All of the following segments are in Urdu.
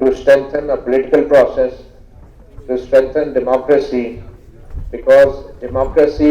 to strengthen a political process, to strengthen democracy, because democracy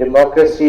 democracy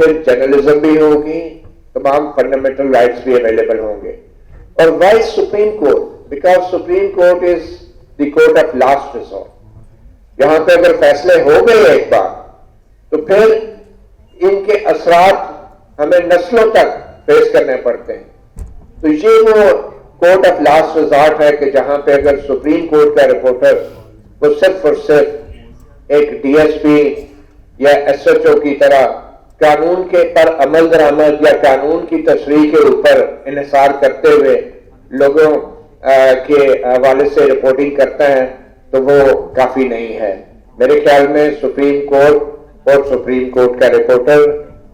پھر جرنلزم بھی ہوگی, تمام فنڈامنٹل رائٹس بھی اویلیبل ہوں گے. اور why supreme court? Because supreme court is the court of last resort. یہاں پہ اگر فیصلے ہو گئے ایک بار تو پھر ان کے اثرات ہمیں نسلوں تک فیس کرنے پڑتے ہیں. تو یہ وہ کورٹ آف لاسٹ ریزارٹ ہے کہ جہاں پہ اگر سپریم کورٹ کا رپورٹر وہ صرف اور صرف ایک ڈی ایس پی یا ایس ایچ او کی طرح قانون کے پر عمل درآمد یا قانون کی تشریح کے اوپر انحصار کرتے ہوئے لوگوں کے حوالے سے رپورٹنگ کرتا ہے تو وہ کافی نہیں ہے. میرے خیال میں سپریم کورٹ اور سپریم کورٹ کا رپورٹر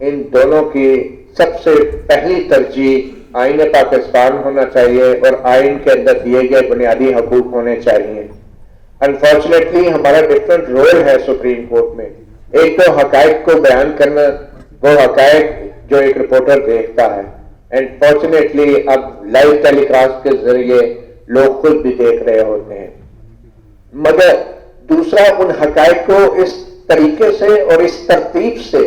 ان دونوں کی سب سے پہلی ترجیح آئین پاکستان ہونا چاہیے اور آئین کے اندر دیے گئے بنیادی حقوق ہونے چاہیے. انفارچونیٹلی ہمارا ڈفرنٹ رول ہے سپریم کورٹ میں. ایک تو حقائق کو بیان کرنا, وہ حقائق جو ایک رپورٹر دیکھتا ہے, اینڈ فارچونیٹلی اب لائیو ٹیلی کاسٹ کے ذریعے لوگ خود بھی دیکھ رہے ہوتے ہیں. مگر دوسرا ان حقائق کو اس طریقے سے اور اس ترتیب سے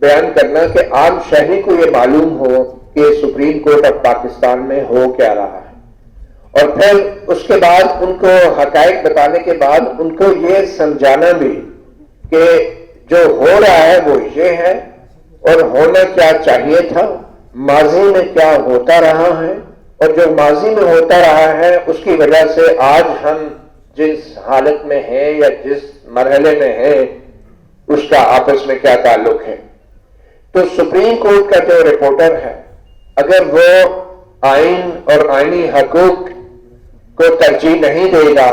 بیان کرنا کہ عام شہری کو یہ معلوم ہو کہ سپریم کورٹ آف پاکستان میں ہو کیا رہا ہے, اور پھر اس کے بعد ان کو حقائق بتانے کے بعد ان کو یہ سمجھانا بھی کہ جو ہو رہا ہے وہ یہ ہے اور ہونا کیا چاہیے تھا, ماضی میں کیا ہوتا رہا ہے, اور جو ماضی میں ہوتا رہا ہے اس کی وجہ سے آج ہم جس حالت میں ہیں یا جس مرحلے میں ہیں اس کا آپس میں کیا تعلق ہے. تو سپریم کورٹ کا جو رپورٹر ہے اگر وہ آئین اور آئینی حقوق کو ترجیح نہیں دے گا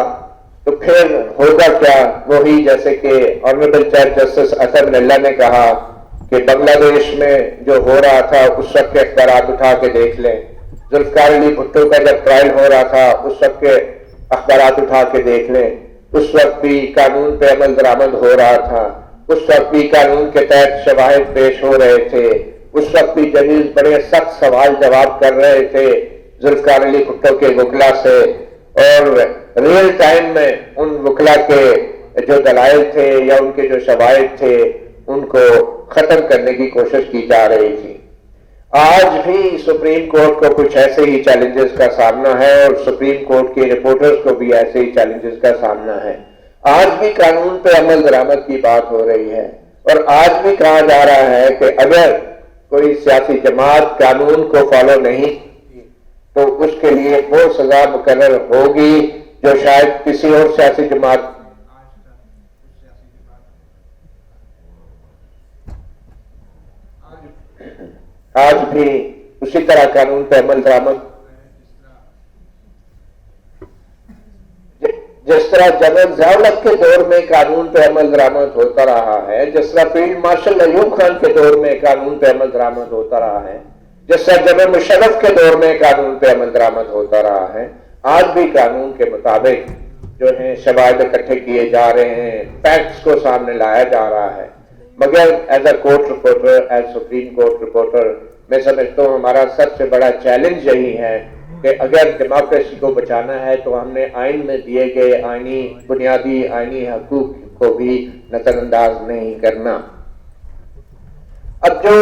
تو پھر ہوگا کیا؟ وہی جیسے کہ آنریبل چیف جسٹس اسد اللہ نے کہا کہ بنگلہ دیش میں جو ہو رہا تھا اس وقت کے اخبارات اٹھا کے دیکھ لیں, ذوالفقار علی بھٹو کا جب ٹرائل ہو رہا تھا اس وقت کے اخبارات اٹھا کے دیکھ لیں, اس وقت بھی قانون پہ عمل درآمد ہو رہا تھا, اس وقت بھی قانون کے تحت شواہد پیش ہو رہے تھے, اس وقت بھی ججز بڑے سخت سوال جواب کر رہے تھے ذوالفقار علی بھٹو کے وکلا سے, اور ریئل ٹائم میں ان وکلا کے جو دلائل تھے یا ان کے جو شواہد تھے ان کو ختم کرنے کی کوشش کی جا رہی تھی. آج بھی سپریم کورٹ کو کچھ ایسے ہی چیلنجز کا سامنا ہے اور سپریم کورٹ کے رپورٹرز کو بھی ایسے ہی چیلنجز کا سامنا ہے. آج بھی قانون پہ عمل درآمد کی بات ہو رہی ہے اور آج بھی کہا جا رہا ہے کہ اگر کوئی سیاسی جماعت قانون کو فالو نہیں تو اس کے لیے وہ سزا مقرر ہوگی جو شاید کسی اور سیاسی جماعت آج بھی اسی طرح قانون پہ عمل درآمد جس طرح جنرل ضیاء الحق کے دور میں قانون پہ عمل درآمد ہوتا رہا ہے, جس طرح فیلڈ مارشل ایوب خان کے دور میں قانون پہ عمل درآمد ہوتا رہا ہے, جس طرح جنرل مشرف کے دور میں قانون پہ عمل درآمد ہوتا رہا ہے, آج بھی قانون کے مطابق جو ہیں شواہد اکٹھے کیے جا رہے ہیں, فیکٹس کو سامنے لایا جا رہا ہے. مگر as a court reporter, as supreme court reporter, میں سمجھتا ہوں ہمارا سب سے بڑا چیلنج یہی ہے کہ اگر ڈیموکریسی کو بچانا ہے تو ہم نے آئین میں دیے گئے آئینی بنیادی آئینی حقوق کو بھی نظر انداز نہیں کرنا. اب جو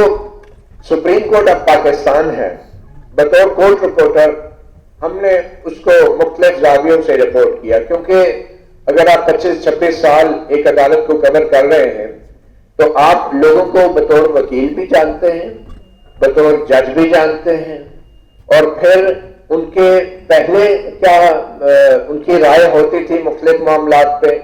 سپریم کورٹ آف پاکستان ہے, بطور کورٹ رپورٹر ہم نے اس کو مختلف زاویوں سے رپورٹ کیا, کیونکہ اگر آپ 25-26 سال ایک عدالت کو کور کر رہے ہیں تو آپ لوگوں کو بطور وکیل بھی جانتے ہیں, بطور جج بھی جانتے ہیں, اور پھر ان کے پہلے کیا ان کی رائے ہوتی تھی مختلف معاملات پہ,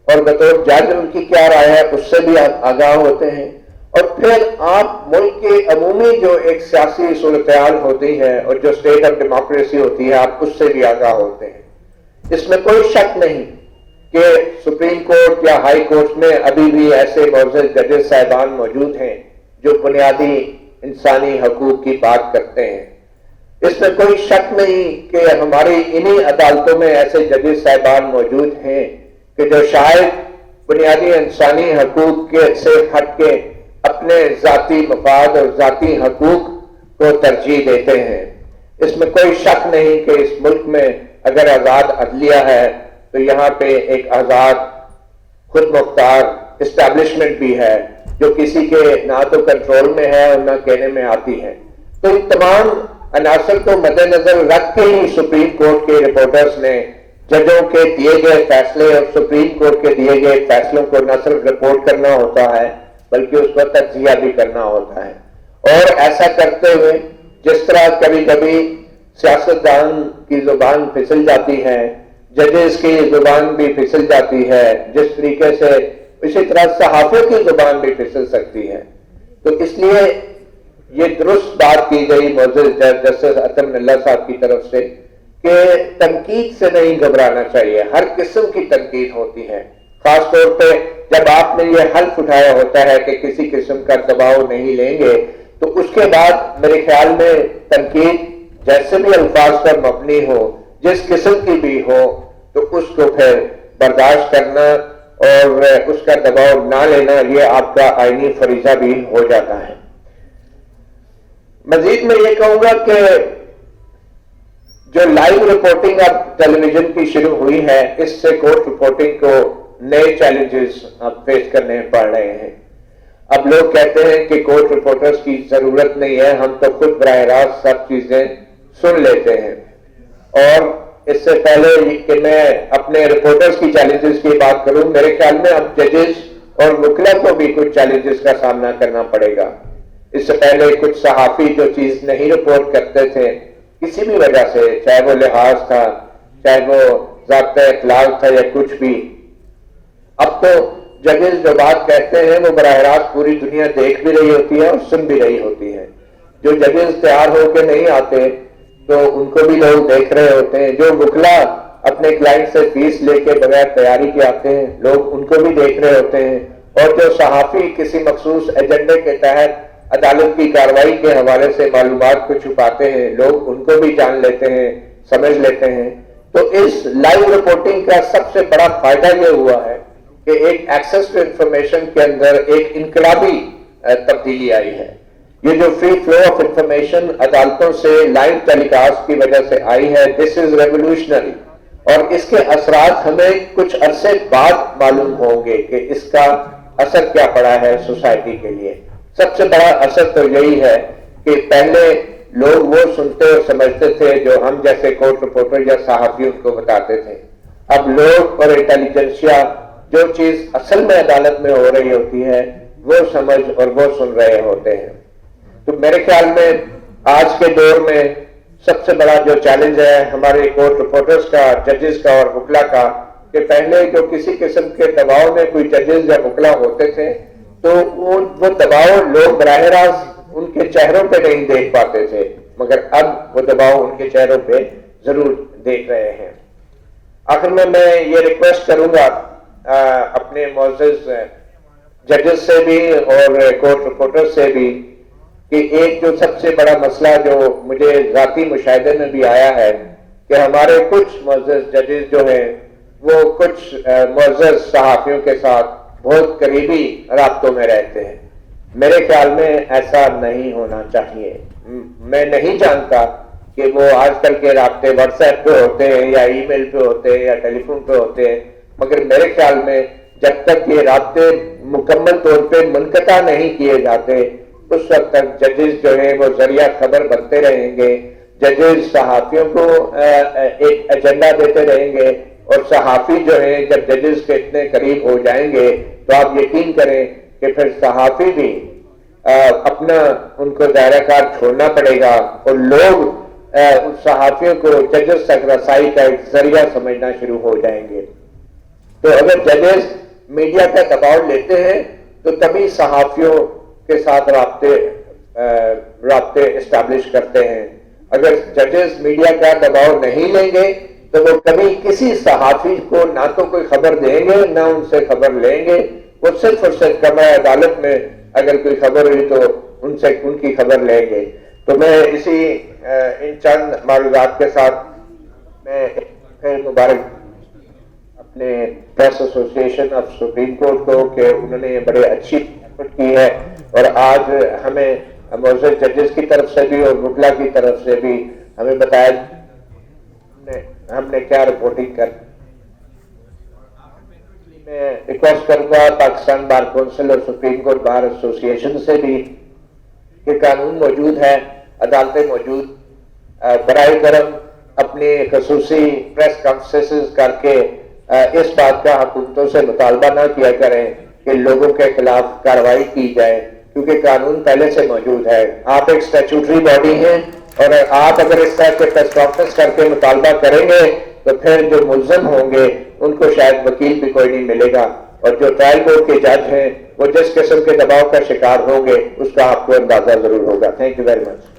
اور بطور جج ان کی کیا رائے ہے اس سے بھی آگاہ ہوتے ہیں, اور پھر آپ ملک کے عمومی جو ایک سیاسی صورتحال ہوتی ہے اور جو اسٹیٹ آف ڈیموکریسی ہوتی ہے آپ اس سے بھی آگاہ ہوتے ہیں. اس میں کوئی شک نہیں کہ سپریم کورٹ یا ہائی کورٹ میں ابھی بھی ایسے معزز ججز صاحبان موجود ہیں جو بنیادی انسانی حقوق کی بات کرتے ہیں. اس میں کوئی شک نہیں کہ ہماری انہی عدالتوں میں ایسے ججز صاحبان موجود ہیں کہ جو شاید بنیادی انسانی حقوق کے سے ہٹ کے اپنے ذاتی مفاد اور ذاتی حقوق کو ترجیح دیتے ہیں. اس میں کوئی شک نہیں کہ اس ملک میں اگر آزاد عدلیہ ہے تو یہاں پہ ایک آزاد خود مختار اسٹیبلشمنٹ بھی ہے جو کسی کے نہ تو کنٹرول میں ہے اور نہ کہنے میں آتی ہے. تو ان تمام عناصر کو مد نظر رکھ کے ہی سپریم کورٹ کے رپورٹرز نے ججوں کے دیے گئے فیصلے اور سپریم کورٹ کے دیے گئے فیصلوں کو نہ صرف رپورٹ کرنا ہوتا ہے بلکہ اس پر تجزیہ بھی کرنا ہوتا ہے. اور ایسا کرتے ہوئے جس طرح کبھی کبھی سیاستدان کی زبان پھسل جاتی ہے, ججز کی زبان بھی پھسل جاتی ہے, جس طریقے سے اسی طرح صحافیوں کی زبان بھی پھسل سکتی ہے. تو اس لیے یہ درست بات کی گئی معزز جسٹس عطم اللہ صاحب کی طرف سے کہ تنقید سے نہیں گھبرانا چاہیے. ہر قسم کی تنقید ہوتی ہے, خاص طور پہ جب آپ نے یہ حلف اٹھایا ہوتا ہے کہ کسی قسم کا دباؤ نہیں لیں گے, تو اس کے بعد میرے خیال میں تنقید جیسے بھی الفاظ پر مبنی ہو, جس قسم کی بھی ہو, تو اس کو پھر برداشت کرنا اور اس کا دباؤ نہ لینا یہ آپ کا آئینی فریضہ بھی ہو جاتا ہے. مزید میں یہ کہوں گا کہ جو لائیو رپورٹنگ اب ٹیلی ویژن کی شروع ہوئی ہے, اس سے کورٹ رپورٹنگ کو نئے چیلنجز اب فیس کرنے پڑ رہے ہیں. اب لوگ کہتے ہیں کہ کورٹ رپورٹرز کی ضرورت نہیں ہے, ہم تو خود براہ راست سب چیزیں سن لیتے ہیں. اور اس سے پہلے کہ میں اپنے رپورٹرز کی چیلنجز کی بات کروں, میرے خیال میں اب ججز اور وکلا کو بھی کچھ چیلنجز کا سامنا کرنا پڑے گا. اس سے پہلے کچھ صحافی جو چیز نہیں رپورٹ کرتے تھے کسی بھی وجہ سے, چاہے وہ لحاظ تھا, چاہے وہ ضابطۂ اخلاق تھا یا کچھ بھی, اب تو ججز جو بات کہتے ہیں وہ براہ راست پوری دنیا دیکھ بھی رہی ہوتی ہے اور سن بھی رہی ہوتی ہے. جو ججز تیار ہو کے نہیں آتے تو ان کو بھی لوگ دیکھ رہے ہوتے ہیں. جو وکلا اپنے کلائنٹ سے فیس لے کے بغیر تیاری کے آتے ہیں, لوگ ان کو بھی دیکھ رہے ہوتے ہیں. اور جو صحافی کسی مخصوص ایجنڈے کے تحت عدالت کی کارروائی کے حوالے سے معلومات کو چھپاتے ہیں, لوگ ان کو بھی جان لیتے ہیں, سمجھ لیتے ہیں. تو اس لائیو رپورٹنگ کا سب سے بڑا فائدہ یہ ہوا ہے کہ ایک ایکسس ٹو انفارمیشن کے اندر ایک انقلابی تبدیلی آئی ہے. یہ جو فری فلو آف انفارمیشن عدالتوں سے لائیو ٹیلی کاسٹ کی وجہ سے آئی ہے, دس از ریولیوشنری. اور اس کے اثرات ہمیں کچھ عرصے بعد معلوم ہوں گے کہ اس کا اثر کیا پڑا ہے سوسائٹی کے لیے. سب سے بڑا اثر تو یہی ہے کہ پہلے لوگ وہ سنتے اور سمجھتے تھے جو ہم جیسے کورٹ رپورٹر یا صحافی ان کو بتاتے تھے. اب لوگ اور انٹیلیجنسیا جو چیز اصل میں عدالت میں ہو رہی ہوتی ہے وہ سمجھ اور وہ سن رہے ہوتے ہیں. تو میرے خیال میں آج کے دور میں سب سے بڑا جو چیلنج ہے ہمارے کورٹ رپورٹرز کا, ججز کا اور وکلا کا, کہ پہلے جو کسی قسم کے دباؤ میں کوئی ججز یا وکلا ہوتے تھے تو وہ دباؤ لوگ براہ راست ان کے چہروں پہ نہیں دیکھ پاتے تھے, مگر اب وہ دباؤ ان کے چہروں پہ ضرور دیکھ رہے ہیں. آخر میں یہ ریکویسٹ کروں گا اپنے معزز ججز سے بھی اور کورٹ رپورٹر سے بھی کہ ایک جو سب سے بڑا مسئلہ جو مجھے ذاتی مشاہدے میں بھی آیا ہے کہ ہمارے کچھ معزز ججز جو ہیں وہ کچھ معزز صحافیوں کے ساتھ بہت قریبی رابطوں میں رہتے ہیں. میرے خیال میں ایسا نہیں ہونا چاہیے. میں نہیں جانتا کہ وہ آج کل کے رابطے واٹس ایپ پہ ہوتے ہیں یا ای میل پہ ہوتے ہیں یا ٹیلی فون پہ ہوتے ہیں, مگر میرے خیال میں جب تک یہ رابطے مکمل طور پہ منقطع نہیں کیے جاتے اس وقت تک ججز جو ہیں وہ ذریعہ خبر بنتے رہیں گے. ججز صحافیوں کو ایک ایجنڈا دیتے رہیں گے اور صحافی جو ہیں جب ججز کے اتنے قریب ہو جائیں گے تو آپ یقین کریں کہ پھر صحافی بھی اپنا ان کو دائرہ کار چھوڑنا پڑے گا اور لوگ صحافیوں کو ججز تک رسائی کا ایک ذریعہ سمجھنا شروع ہو جائیں گے. تو اگر ججز میڈیا کا دباؤ لیتے ہیں تو تبھی صحافیوں کے ساتھ رابطے اسٹیبلش کرتے ہیں. اگر ججز میڈیا کا دباؤ نہیں لیں گے تو وہ کبھی کسی صحافی کو نہ تو کوئی خبر دیں گے نہ ان سے خبر لیں گے. وہ صرف اور صرف کمرہ عدالت میں اگر کوئی خبر ہوئی تو ان کی خبر لیں گے. تو میں ان چند معلومات کے ساتھ میں پھر مبارک اپنے پریس ایسوسی ایشن آف سپریم کورٹ کو کہ انہوں نے بڑے اچھی ایفرٹ کی ہے اور آج ہمیں معزز ججز کی طرف سے بھی اور وکلا کی طرف سے بھی ہمیں بتایا ہم نے کیا رپورٹنگ کر. میں ریکویسٹ کروں گا پاکستان بار کونسل اور سپریم کورٹ بار ایسوسیشن سے بھی کہ قانون موجود ہے، عدالتیں موجود، برائے کرم اپنی خصوصی پریس کانفرنسز کر کے اس بات کا حکومتوں سے مطالبہ نہ کیا کریں کہ لوگوں کے خلاف کارروائی کی جائے، کیونکہ قانون پہلے سے موجود ہے۔ آپ ایک اسٹیچوٹری باڈی ہیں اور آپ اگر اس طرح کے پریس کانفرنس کر کے مطالبہ کریں گے تو پھر جو ملزم ہوں گے ان کو شاید وکیل بھی کوئی نہیں ملے گا، اور جو ٹرائل کورٹ کے جج ہیں وہ جس قسم کے دباؤ کا شکار ہوں گے اس کا آپ کو اندازہ ضرور ہوگا۔ Thank you very much.